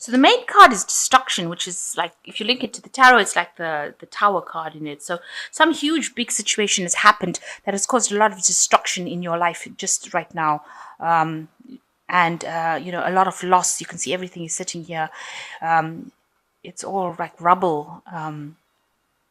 So the main card is destruction, which is like, if you link it to the tarot, it's like the tower card in it. So some huge big situation has happened that has caused a lot of destruction in your life just right now. And a lot of loss. You can see everything is sitting here. It's all like rubble.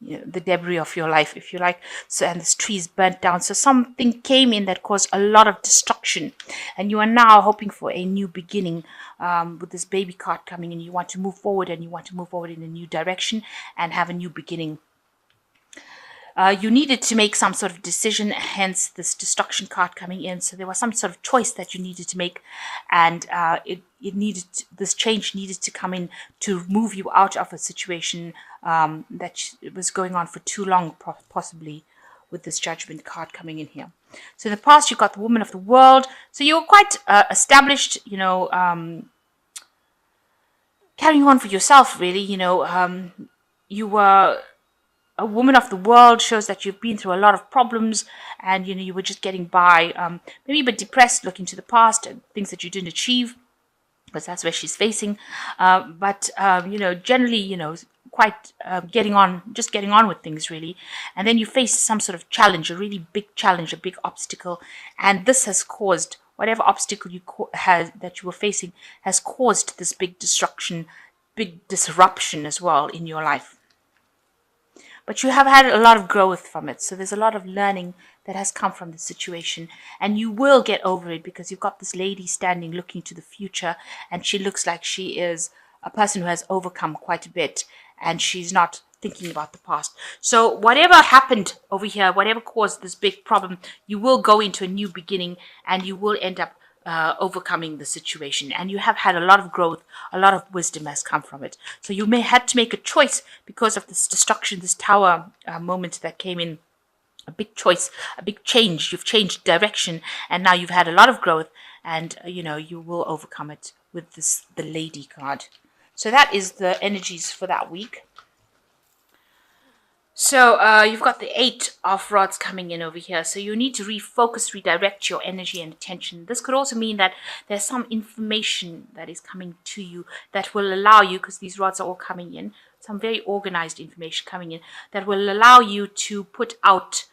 The debris of your life, if you like. So, and this tree is burnt down. So something came in that caused a lot of destruction, and you are now hoping for a new beginning. With this baby card coming in, you want to move forward, and you want to move forward in a new direction and have a new beginning. You needed to make some sort of decision, hence this destruction card coming in. So there was some sort of choice that you needed to make, and this change needed to come in to move you out of a situation that was going on for too long, possibly, with this judgment card coming in here. So in the past, you got the woman of the world. So you were quite established, carrying on for yourself, really. You were a woman of the world, shows that you've been through a lot of problems, and you were just getting by, maybe a bit depressed, looking to the past and things that you didn't achieve, because that's where she's facing. But generally, quite getting on with things, really. And then you face some sort of challenge, a really big challenge, a big obstacle, and this has caused whatever obstacle that you were facing has caused this big destruction, big disruption as well in your life. But you have had a lot of growth from it. So there's a lot of learning that has come from the situation. And you will get over it, because you've got this lady standing looking to the future. And she looks like she is a person who has overcome quite a bit. And she's not thinking about the past. So whatever happened over here, whatever caused this big problem, you will go into a new beginning, and you will end up overcoming the situation. And you have had a lot of growth, a lot of wisdom has come from it. So you may had to make a choice because of this destruction, this tower moment that came in. A big choice, a big change. You've changed direction, and now you've had a lot of growth, and you will overcome it with the lady card. So that is the energies for that week. So you've got the 8 of rods coming in over here. So you need to refocus, redirect your energy and attention. This could also mean that there's some information that is coming to you that will allow you, because these rods are all coming in, some very organized information coming in, that will allow you to put out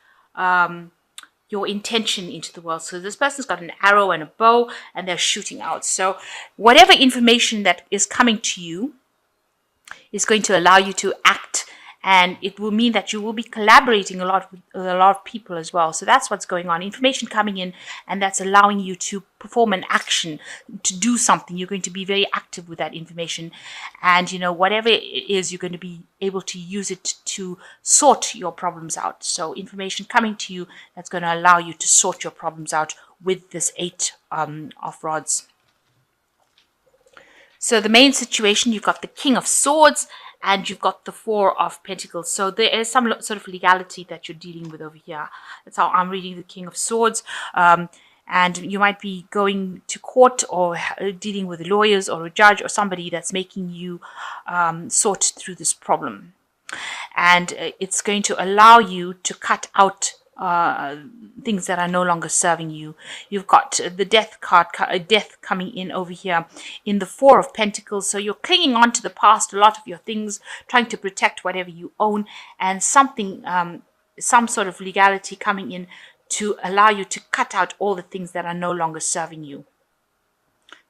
your intention into the world. So this person's got an arrow and a bow, and they're shooting out. So whatever information that is coming to you is going to allow you to act. And it will mean that you will be collaborating a lot with a lot of people as well. So that's what's going on. Information coming in, and that's allowing you to perform an action, to do something. You're going to be very active with that information. And, whatever it is, you're going to be able to use it to sort your problems out. So information coming to you that's going to allow you to sort your problems out with this 8 of rods. So the main situation, you've got the King of Swords, and you've got the 4 of Pentacles. So there is some sort of legality that you're dealing with over here. That's how I'm reading the King of Swords. And you might be going to court, or dealing with lawyers or a judge or somebody that's making you sort through this problem. And it's going to allow you to cut out things that are no longer serving you. You've got the death card, death coming in over here in the 4 of Pentacles. So you're clinging on to the past, a lot of your things, trying to protect whatever you own, and something, some sort of legality coming in to allow you to cut out all the things that are no longer serving you.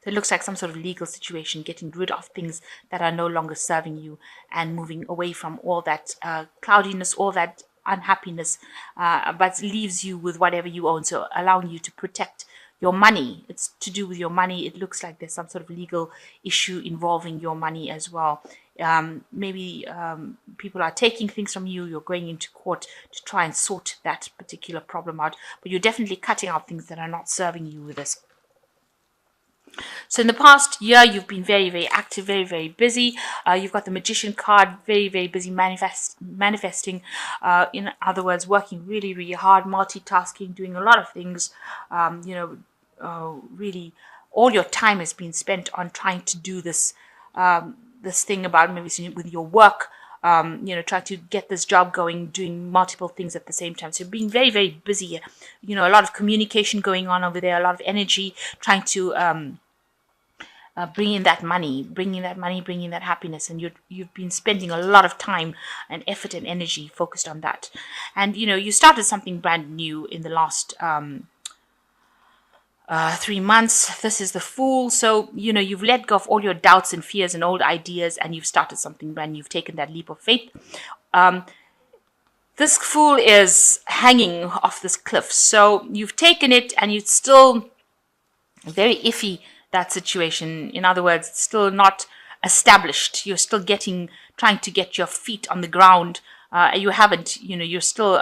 So it looks like some sort of legal situation, getting rid of things that are no longer serving you and moving away from all that cloudiness, all that unhappiness, but leaves you with whatever you own. So allowing you to protect your money. It's to do with your money. It looks like there's some sort of legal issue involving your money as well. Maybe people are taking things from you. You're going into court to try and sort that particular problem out, but you're definitely cutting out things that are not serving you with this. So in the past year, you've been very, very active, very, very busy. You've got the Magician card, very, very busy manifesting. In other words, working really, really hard, multitasking, doing a lot of things. Really, all your time has been spent on trying to do this thing about maybe with your work. Trying to get this job going, doing multiple things at the same time. So being very, very busy. A lot of communication going on over there, a lot of energy, trying to bringing that money, bringing that happiness, and you've been spending a lot of time and effort and energy focused on that. And you started something brand new in the last 3 months. This is the Fool. So you've let go of all your doubts and fears and old ideas, and you've started something brand new. You've taken that leap of faith. This Fool is hanging off this cliff, so you've taken it, and it's still very iffy, that situation. In other words, it's still not established. You're still trying to get your feet on the ground. You haven't, you're still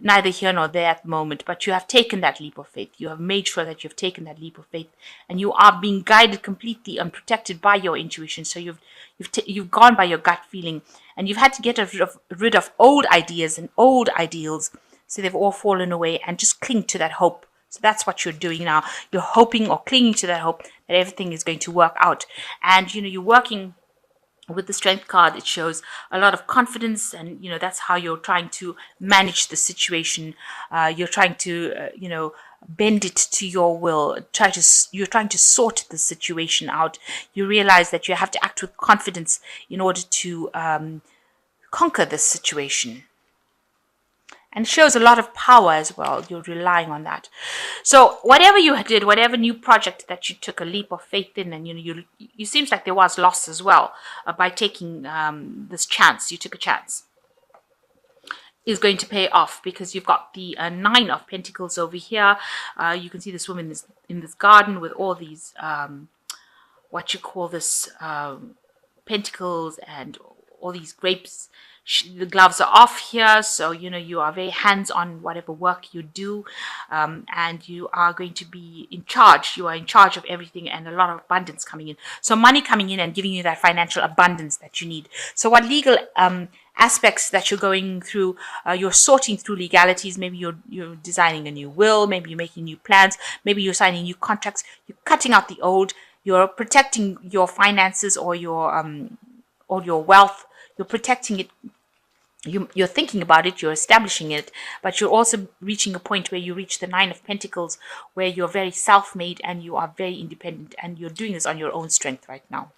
neither here nor there at the moment, but you have taken that leap of faith. You have made sure that you've taken that leap of faith, and you are being guided completely and protected by your intuition. So you've gone by your gut feeling, and you've had to get rid of old ideas and old ideals, so they've all fallen away, and just cling to that hope. So that's what you're doing now. You're hoping or clinging to that hope that everything is going to work out, and you're working. With the Strength card, it shows a lot of confidence, and that's how you're trying to manage the situation. You're trying to bend it to your will. You're trying to sort the situation out. You realize that you have to act with confidence in order to conquer this situation. And it shows a lot of power as well. You're relying on that. So whatever you did, whatever new project that you took a leap of faith in, and you seems like there was loss as well by taking this chance. You took a chance. Is going to pay off, because you've got the 9 of Pentacles over here. You can see this woman is in this garden with all these pentacles and all these grapes. The gloves are off here, so you are very hands-on whatever work you do, and you are going to be in charge. You are in charge of everything, and a lot of abundance coming in. So money coming in and giving you that financial abundance that you need. So what legal aspects that you're going through, you're sorting through legalities. Maybe you're designing a new will, maybe you're making new plans, maybe you're signing new contracts, you're cutting out the old, you're protecting your finances or your wealth. You're protecting it. You're thinking about it, you're establishing it, but you're also reaching a point where you reach the 9 of Pentacles, where you're very self-made and you are very independent, and you're doing this on your own strength right now.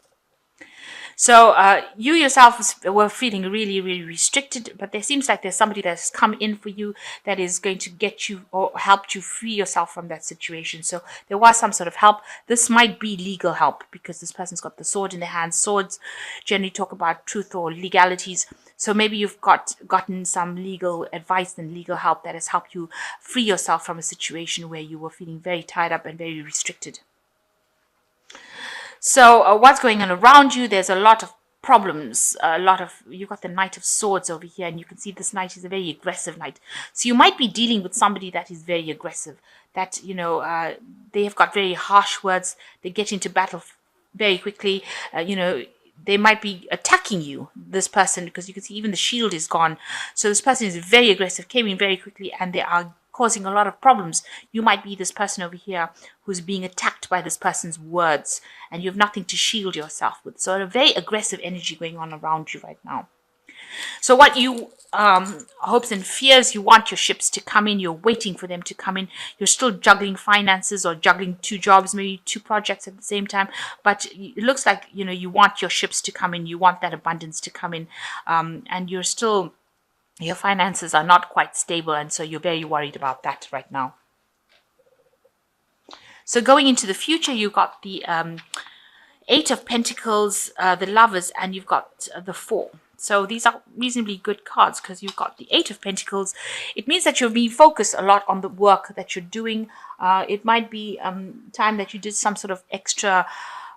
So you yourself were feeling really, really restricted, but there seems like there's somebody that's come in for you that is going to get you or help you free yourself from that situation. So there was some sort of help. This might be legal help, because this person's got the sword in their hand. Swords generally talk about truth or legalities. So maybe you've gotten some legal advice and legal help that has helped you free yourself from a situation where you were feeling very tied up and very restricted. So what's going on around you? There's a lot of problems. You've got the Knight of Swords over here, and you can see this knight is a very aggressive knight. So you might be dealing with somebody that is very aggressive, that, they have got very harsh words. They get into battle very quickly. They might be attacking you, this person, because you can see even the shield is gone. So this person is very aggressive, came in very quickly, and they are causing a lot of problems. You might be this person over here who's being attacked by this person's words, and you have nothing to shield yourself with. So a very aggressive energy going on around you right now. So what you hopes and fears, you want your ships to come in, you're waiting for them to come in, you're still juggling finances or juggling 2 jobs, maybe 2 projects at the same time, but it looks like you want your ships to come in, you want that abundance to come in, and you're still, your finances are not quite stable, and so you're very worried about that right now. So going into the future, you've got the 8 of Pentacles, the Lovers, and you've got the 4. So these are reasonably good cards, because you've got the 8 of Pentacles. It means that you're being focused a lot on the work that you're doing. It might be time that you did some sort of extra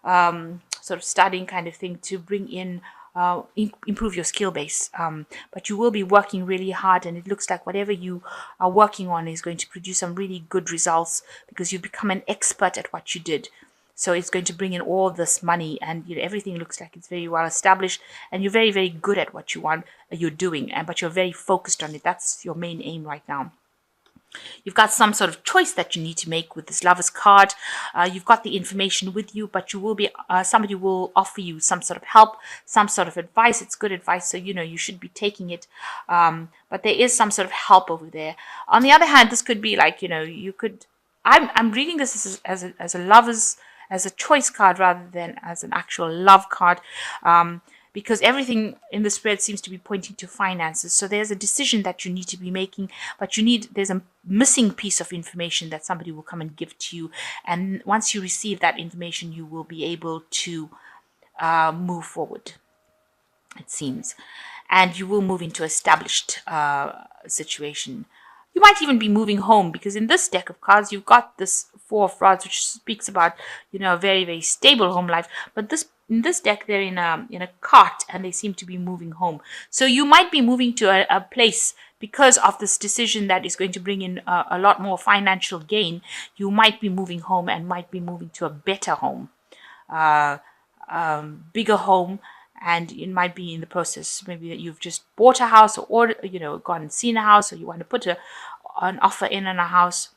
sort of studying kind of thing to bring in, improve your skill base. But you will be working really hard, and it looks like whatever you are working on is going to produce some really good results, because you've become an expert at what you did. So it's going to bring in all this money, and everything looks like it's very well established, and you're very, very good at what you're doing, but you're very focused on it. That's your main aim right now. You've got some sort of choice that you need to make with this Lover's card. You've got the information with you, but you will be somebody will offer you some sort of help, some sort of advice. It's good advice, so you should be taking it. But there is some sort of help over there. On the other hand, this could be like you could. I'm reading this as a lover's as a choice card rather than as an actual love card. Because everything in the spread seems to be pointing to finances. So there's a decision that you need to be making, but there's a missing piece of information that somebody will come and give to you. And once you receive that information, you will be able to move forward, it seems. And you will move into established situation. You might even be moving home, because in this deck of cards, you've got this Four of Rods, which speaks about, a very, very stable home life. But in this deck, they're in a cart, and they seem to be moving home. So you might be moving to a place because of this decision that is going to bring in a lot more financial gain. You might be moving home and might be moving to a better home, bigger home. And it might be in the process, maybe that you've just bought a house, or gone and seen a house, or you want to put an offer in on a house.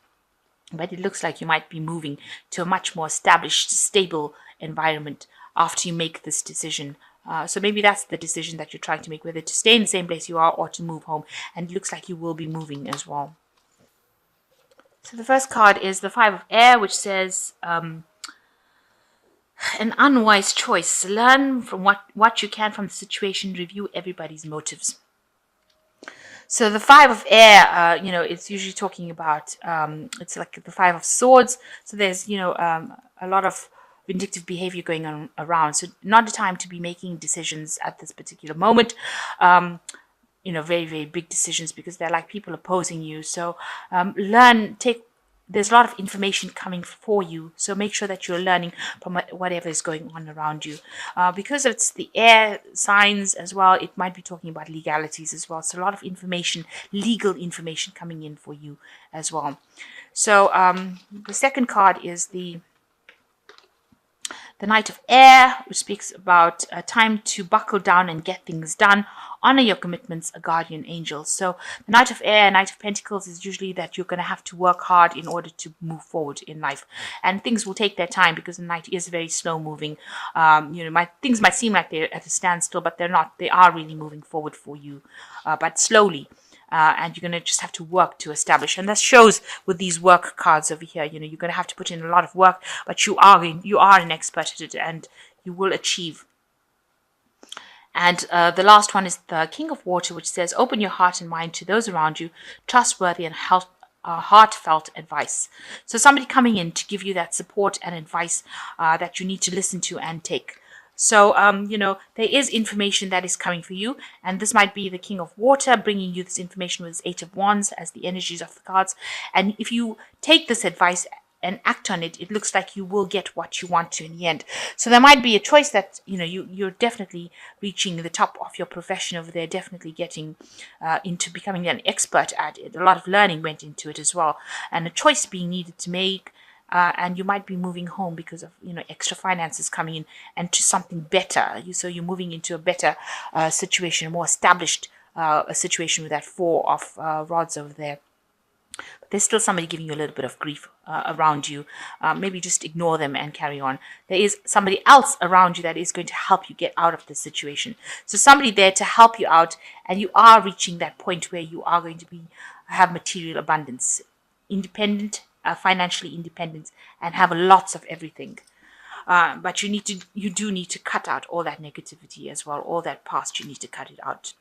But it looks like you might be moving to a much more established, stable environment after you make this decision. So maybe that's the decision that you're trying to make, whether to stay in the same place you are or to move home. And it looks like you will be moving as well. So the first card is the Five of Air, which says, an unwise choice. Learn from what you can from the situation. Review everybody's motives. So the Five of Air, it's usually talking about, it's like the Five of Swords. So there's, a lot of vindictive behavior going on around. So not the time to be making decisions at this particular moment. Very, very big decisions, because they're like people opposing you. So there's a lot of information coming for you, so make sure that you're learning from whatever is going on around you. Because it's the air signs as well, it might be talking about legalities as well. So a lot of information, legal information coming in for you as well. So the second card is the Knight of Air, which speaks about a time to buckle down and get things done. Honor your commitments, a guardian angel. So the Knight of Air, Knight of Pentacles, is usually that you're going to have to work hard in order to move forward in life. And things will take their time, because the Knight is very slow moving. Things might seem like they're at a standstill, but they're not. They are really moving forward for you, but slowly. And you're going to just have to work to establish. And that shows with these work cards over here. You're going to have to put in a lot of work, but you are an expert at it, and you will achieve. And the last one is the King of Water, which says, open your heart and mind to those around you, trustworthy and heartfelt advice. So somebody coming in to give you that support and advice that you need to listen to and take. So, there is information that is coming for you, and this might be the King of Water bringing you this information with his Eight of Wands as the energies of the cards. And if you take this advice and act on it, it looks like you will get what you want to in the end. So there might be a choice that, you're definitely reaching the top of your profession over there, definitely getting into becoming an expert at it. A lot of learning went into it as well, and a choice being needed to make. And you might be moving home because of, extra finances coming in and to something better. So you're moving into a better situation, a more established a situation with that Four of Rods over there. But there's still somebody giving you a little bit of grief around you. Maybe just ignore them and carry on. There is somebody else around you that is going to help you get out of this situation. So somebody there to help you out, and you are reaching that point where you are going to have material abundance, independent, financially independent, and have lots of everything. But you do need to cut out all that negativity as well, all that past. You need to cut it out.